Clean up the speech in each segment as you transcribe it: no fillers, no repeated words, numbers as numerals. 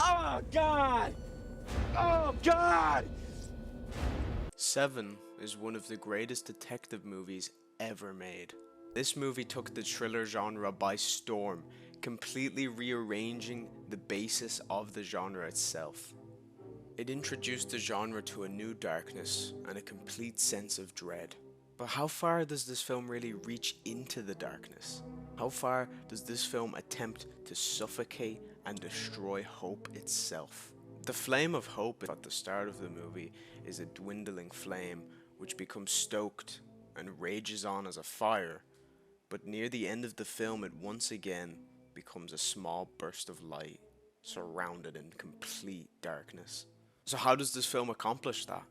Oh, God! Oh, God! Seven is one of the greatest detective movies ever made. This movie took the thriller genre by storm, completely rearranging the basis of the genre itself. It introduced the genre to a new darkness and a complete sense of dread. But how far does this film really reach into the darkness? How far does this film attempt to suffocate and destroy hope itself? The flame of hope at the start of the movie is a dwindling flame which becomes stoked and rages on as a fire, but near the end of the film it once again becomes a small burst of light, surrounded in complete darkness. So how does this film accomplish that?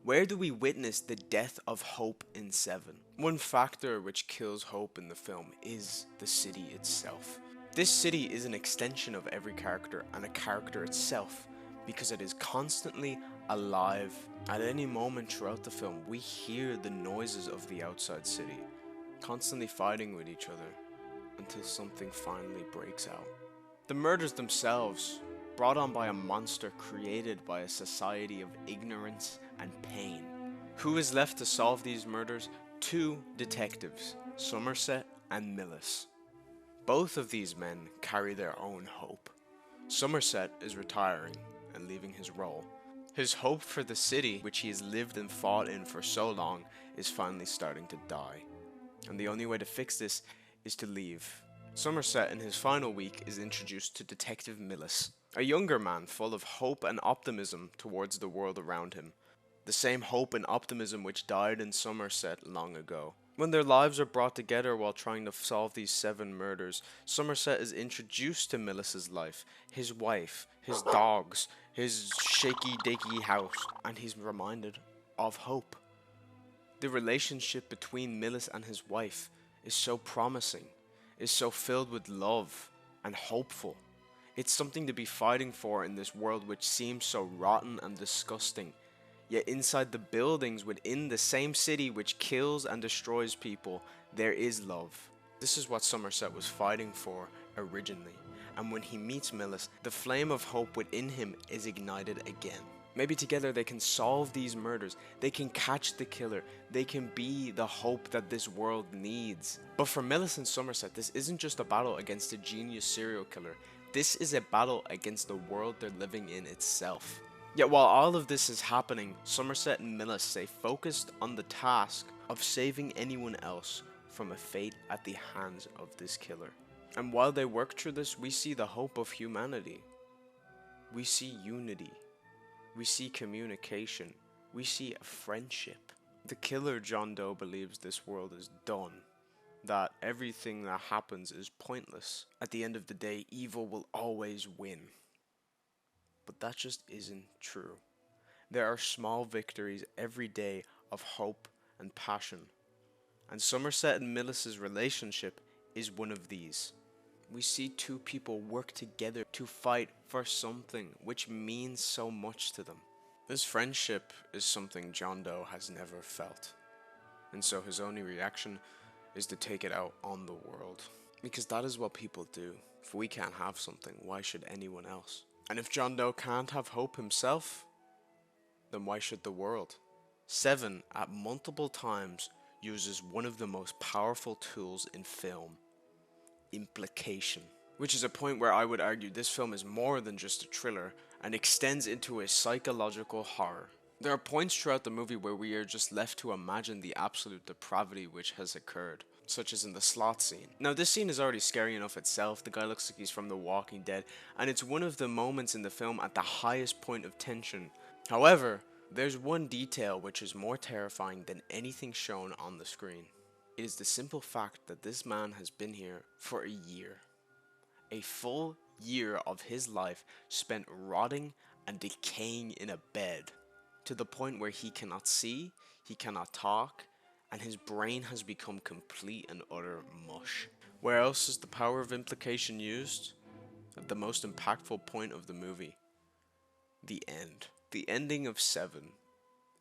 Where do we witness the death of hope in Seven? One factor which kills hope in the film is the city itself. This city is an extension of every character and a character itself because it is constantly alive. At any moment throughout the film, we hear the noises of the outside city, constantly fighting with each other until something finally breaks out. The murders themselves, brought on by a monster created by a society of ignorance and pain. Who is left to solve these murders? Two detectives, Somerset and Millis. Both of these men carry their own hope. Somerset is retiring and leaving his role. His hope for the city, which he has lived and fought in for so long, is finally starting to die. And the only way to fix this is to leave. Somerset, in his final week, is introduced to Detective Millis, a younger man full of hope and optimism towards the world around him. The same hope and optimism which died in Somerset long ago. When their lives are brought together while trying to solve these 7 murders, Somerset is introduced to Millis's life, his wife, his dogs, his shaky-dicky house, and he's reminded of hope. The relationship between Millis and his wife is so promising, is so filled with love and hopeful. It's something to be fighting for in this world which seems so rotten and disgusting. Yet inside the buildings within the same city which kills and destroys people, there is love. This is what Somerset was fighting for originally. And when he meets Millis, the flame of hope within him is ignited again. Maybe together they can solve these murders, they can catch the killer, they can be the hope that this world needs. But for Millis and Somerset, this isn't just a battle against a genius serial killer, this is a battle against the world they're living in itself. Yet while all of this is happening, Somerset and Millis stay focused on the task of saving anyone else from a fate at the hands of this killer. And while they work through this, we see the hope of humanity. We see unity. We see communication. We see a friendship. The killer, John Doe, believes this world is done, that everything that happens is pointless. At the end of the day, evil will always win. But that just isn't true. There are small victories every day of hope and passion. And Somerset and Millis's relationship is one of these. We see two people work together to fight for something which means so much to them. This friendship is something John Doe has never felt. And so his only reaction is to take it out on the world. Because that is what people do. If we can't have something, why should anyone else? And if John Doe can't have hope himself, then why should the world? Seven, at multiple times, uses one of the most powerful tools in film, implication. Which is a point where I would argue this film is more than just a thriller and extends into a psychological horror. There are points throughout the movie where we are just left to imagine the absolute depravity which has occurred, such as in the slot scene. Now this scene is already scary enough itself. The guy looks like he's from The Walking Dead, and it's one of the moments in the film at the highest point of tension. However, there's one detail which is more terrifying than anything shown on the screen. It is the simple fact that this man has been here for a year. A full year of his life spent rotting and decaying in a bed, to the point where he cannot see, he cannot talk, and his brain has become complete and utter mush. Where else is the power of implication used? At the most impactful point of the movie. The end. The ending of Seven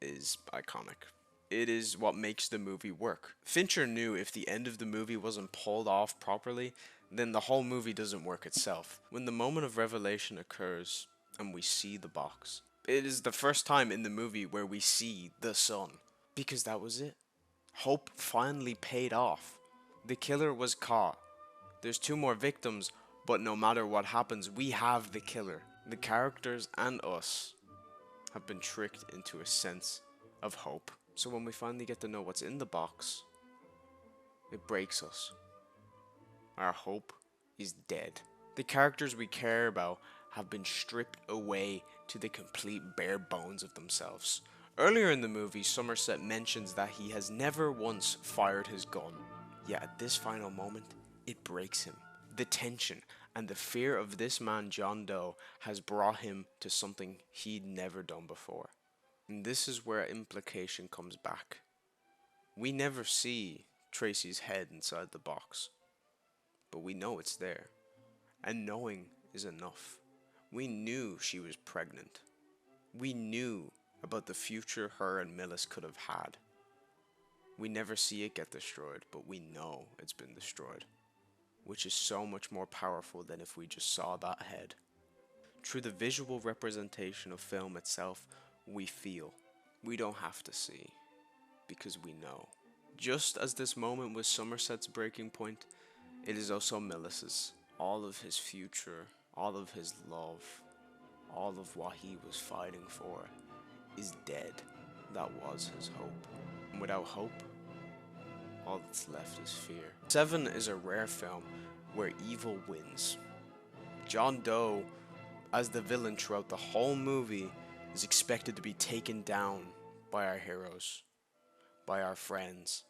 is iconic. It is what makes the movie work. Fincher knew if the end of the movie wasn't pulled off properly, then the whole movie doesn't work itself. When the moment of revelation occurs and we see the box, it is the first time in the movie where we see the son. Because that was it. Hope finally paid off. The killer was caught. There's 2 more victims, but no matter what happens, we have the killer. The characters and us have been tricked into a sense of hope. So when we finally get to know what's in the box, it breaks us. Our hope is dead. The characters we care about have been stripped away to the complete bare bones of themselves. Earlier in the movie, Somerset mentions that he has never once fired his gun. Yet at this final moment, it breaks him. The tension and the fear of this man, John Doe, has brought him to something he'd never done before. And this is where implication comes back. We never see Tracy's head inside the box, but we know it's there. And knowing is enough. We knew she was pregnant. We knew about the future her and Millis could have had. We never see it get destroyed, but we know it's been destroyed, which is so much more powerful than if we just saw that head. Through the visual representation of film itself, we feel. We don't have to see, because we know. Just as this moment was Somerset's breaking point, it is also Millis's. All of his future, all of his love, all of what he was fighting for is dead. That was his hope. And without hope, all that's left is fear. Seven is a rare film where evil wins. John Doe, as the villain throughout the whole movie, is expected to be taken down by our heroes, by our friends.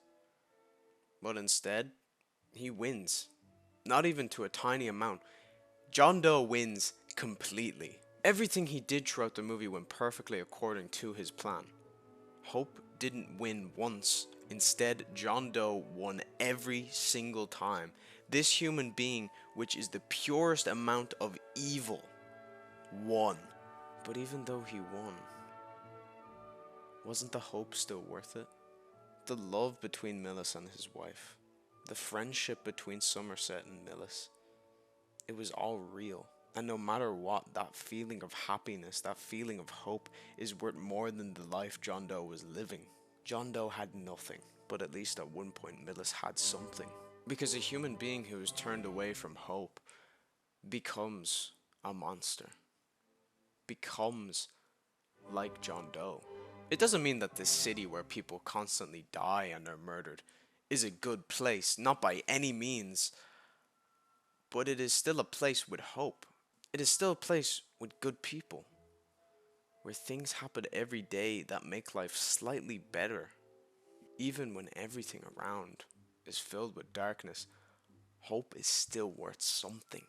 But instead, he wins. Not even to a tiny amount. John Doe wins completely. Everything he did throughout the movie went perfectly according to his plan. Hope didn't win once. Instead, John Doe won every single time. This human being, which is the purest amount of evil, won. But even though he won, wasn't the hope still worth it? The love between Millis and his wife, the friendship between Somerset and Millis, it was all real. And no matter what, that feeling of happiness, that feeling of hope is worth more than the life John Doe was living. John Doe had nothing, but at least at one point Millis had something. Because a human being who is turned away from hope becomes a monster. Becomes like John Doe. It doesn't mean that this city where people constantly die and are murdered is a good place, not by any means. But it is still a place with hope. It is still a place with good people, where things happen every day that make life slightly better. Even when everything around is filled with darkness, hope is still worth something.